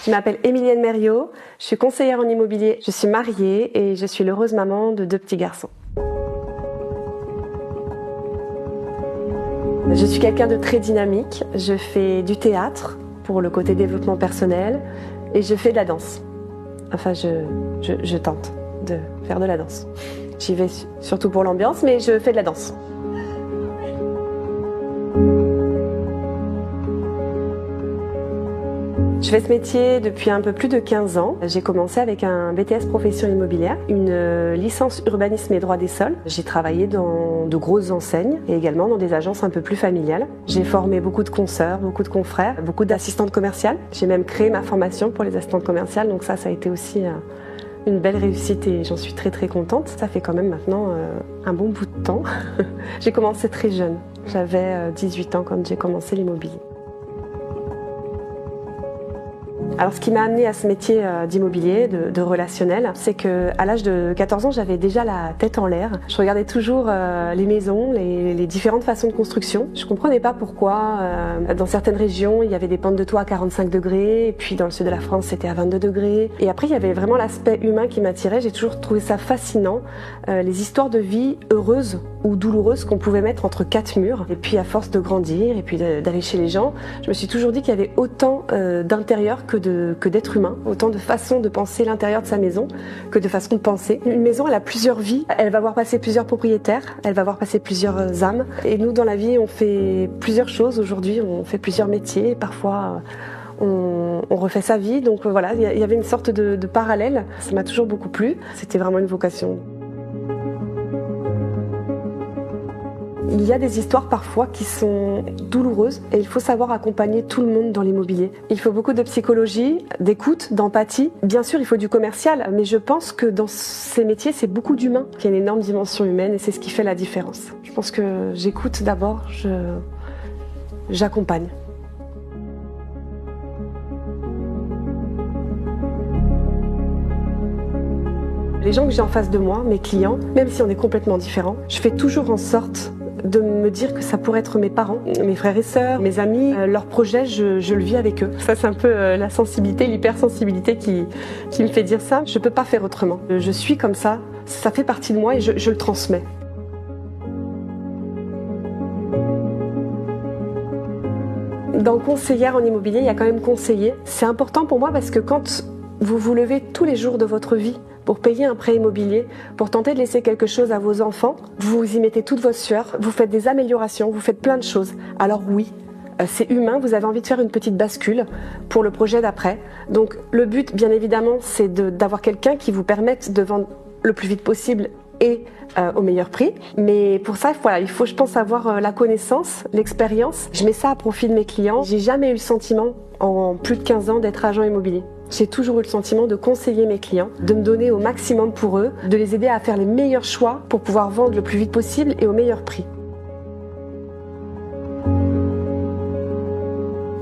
Je m'appelle Émilienne Mériot, je suis conseillère en immobilier, je suis mariée et je suis l'heureuse maman de 2 petits garçons. Je suis quelqu'un de très dynamique, je fais du théâtre pour le côté développement personnel et je fais de la danse. Enfin, je tente de faire de la danse. J'y vais surtout pour l'ambiance, mais je fais de la danse. Je fais ce métier depuis un peu plus de 15 ans. J'ai commencé avec un BTS profession immobilière, une licence urbanisme et droit des sols. J'ai travaillé dans de grosses enseignes et également dans des agences un peu plus familiales. J'ai formé beaucoup de consoeurs, beaucoup de confrères, beaucoup d'assistantes commerciales. J'ai même créé ma formation pour les assistantes commerciales, donc ça a été aussi une belle réussite et j'en suis très contente. Ça fait quand même maintenant un bon bout de temps. J'ai commencé très jeune, j'avais 18 ans quand j'ai commencé l'immobilier. Alors ce qui m'a amenée à ce métier d'immobilier, de relationnel, c'est qu'à l'âge de 14 ans, j'avais déjà la tête en l'air. Je regardais toujours les maisons, les différentes façons de construction. Je ne comprenais pas pourquoi dans certaines régions, il y avait des pentes de toit à 45 degrés, et puis dans le sud de la France, c'était à 22 degrés. Et après, il y avait vraiment l'aspect humain qui m'attirait. J'ai toujours trouvé ça fascinant, les histoires de vie heureuses ou douloureuses qu'on pouvait mettre entre 4 murs. Et puis à force de grandir et puis d'aller chez les gens, je me suis toujours dit qu'il y avait autant d'intérieur que d'être humain, autant de façons de penser l'intérieur de sa maison que de façons de penser. Une maison, elle a plusieurs vies, elle va voir passer plusieurs propriétaires, elle va voir passer plusieurs âmes. Et nous, dans la vie, on fait plusieurs choses. Aujourd'hui, on fait plusieurs métiers, parfois on refait sa vie. Donc voilà, il y avait une sorte de parallèle. Ça m'a toujours beaucoup plu. C'était vraiment une vocation. Il y a des histoires parfois qui sont douloureuses et il faut savoir accompagner tout le monde dans l'immobilier. Il faut beaucoup de psychologie, d'écoute, d'empathie. Bien sûr, il faut du commercial, mais je pense que dans ces métiers, c'est beaucoup d'humain, qu'il y a une énorme dimension humaine et c'est ce qui fait la différence. Je pense que j'écoute d'abord, j'accompagne. Les gens que j'ai en face de moi, mes clients, même si on est complètement différents, je fais toujours en sorte de me dire que ça pourrait être mes parents, mes frères et sœurs, mes amis, leurs projets, je le vis avec eux. Ça, c'est un peu la sensibilité, l'hypersensibilité qui me fait dire ça. Je peux pas faire autrement. Je suis comme ça fait partie de moi et je le transmets. Dans conseillère en immobilier, il y a quand même conseiller. C'est important pour moi parce que quand vous vous levez tous les jours de votre vie pour payer un prêt immobilier, pour tenter de laisser quelque chose à vos enfants, vous y mettez toute votre sueur, vous faites des améliorations, vous faites plein de choses. Alors oui, c'est humain, vous avez envie de faire une petite bascule pour le projet d'après. Donc le but, bien évidemment, c'est d'avoir quelqu'un qui vous permette de vendre le plus vite possible et au meilleur prix. Mais pour ça, voilà, il faut, je pense, avoir la connaissance, l'expérience. Je mets ça à profit de mes clients. J'ai jamais eu le sentiment, en plus de 15 ans, d'être agent immobilier. J'ai toujours eu le sentiment de conseiller mes clients, de me donner au maximum pour eux, de les aider à faire les meilleurs choix pour pouvoir vendre le plus vite possible et au meilleur prix.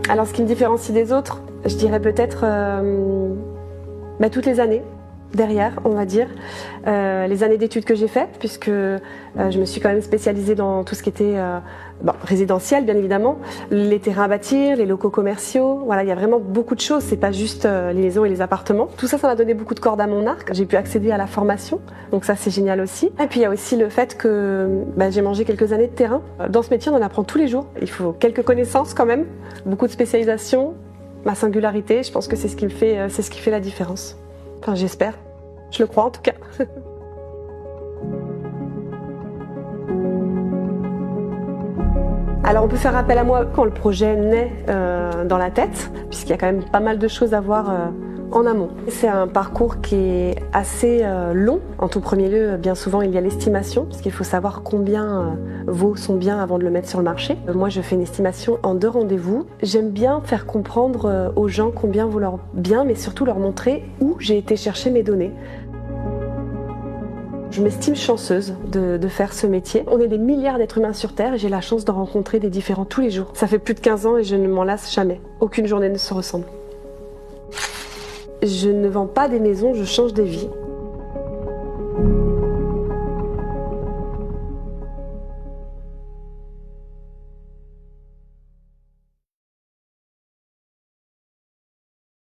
Alors ce qui me différencie des autres, je dirais peut-être toutes les années derrière, on va dire, les années d'études que j'ai faites, puisque je me suis quand même spécialisée dans tout ce qui était résidentiel, bien évidemment, les terrains à bâtir, les locaux commerciaux, voilà, il y a vraiment beaucoup de choses, c'est pas juste les maisons et les appartements. Tout ça, ça m'a donné beaucoup de cordes à mon arc, j'ai pu accéder à la formation, donc ça c'est génial aussi. Et puis il y a aussi le fait que j'ai mangé quelques années de terrain. Dans ce métier, on en apprend tous les jours, il faut quelques connaissances quand même, beaucoup de spécialisation, ma singularité, je pense que c'est ce qui me fait, c'est ce qui fait la différence. Enfin, j'espère. Je le crois en tout cas. Alors on peut faire appel à moi quand le projet naît dans la tête, puisqu'il y a quand même pas mal de choses à voir en amont. C'est un parcours qui est assez long. En tout premier lieu, bien souvent, il y a l'estimation, puisqu'il faut savoir combien vaut son bien avant de le mettre sur le marché. Moi, je fais une estimation en 2 rendez-vous. J'aime bien faire comprendre aux gens combien vaut leur bien, mais surtout leur montrer où j'ai été chercher mes données. Je m'estime chanceuse de faire ce métier. On est des milliards d'êtres humains sur Terre et j'ai la chance d'en rencontrer des différents tous les jours. Ça fait plus de 15 ans et je ne m'en lasse jamais. Aucune journée ne se ressemble. Je ne vends pas des maisons, je change des vies.